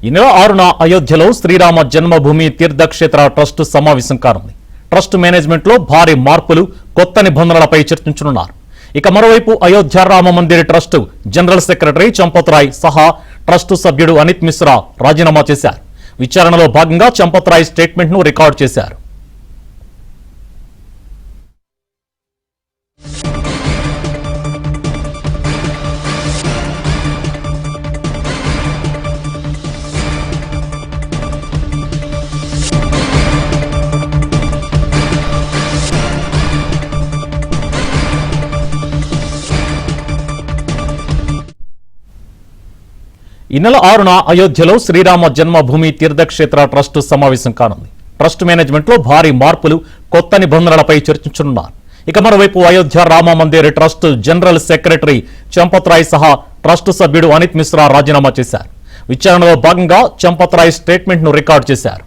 ఈ నెల 6న అయోధ్యలో శ్రీరామ జన్మభూమి తీర్థక్షేత్ర ట్రస్ట్ సమావేశం కానుంది. ట్రస్ట్ మేనేజ్మెంట్ లో భారీ మార్పులు, కొత్త నిబంధనలపై చర్చించనున్నారు. ఇక మరోవైపు Ayodhya Ram Mandir trust general secretary Champat Rai సహా ట్రస్ట్ సభ్యుడు అనిత్ మిశ్రా రాజీనామా చేశారు. విచారణలో భాగంగా చంపత్ రాయ్ స్టేట్మెంట్ ను రికార్డు చేశారు. ఈ నెల 6న అయోధ్యలో శ్రీరామ జన్మభూమి తీర్థక్షేత్ర ట్రస్ట్ సమావేశం కానుంది. ట్రస్ట్ మేనేజ్మెంట్ లో భారీ మార్పులు, కొత్త నిబంధనలపై చర్చించనున్నారు. ఇక మరోవైపు Ayodhya Ram Mandir trust general secretary Champat Rai సహా ట్రస్ట్ సభ్యుడు అనిత్ మిశ్రా రాజీనామా చేశారు. విచారణలో భాగంగా చంపత్ రాయ్ స్టేట్మెంట్ ను రికార్డు చేశారు.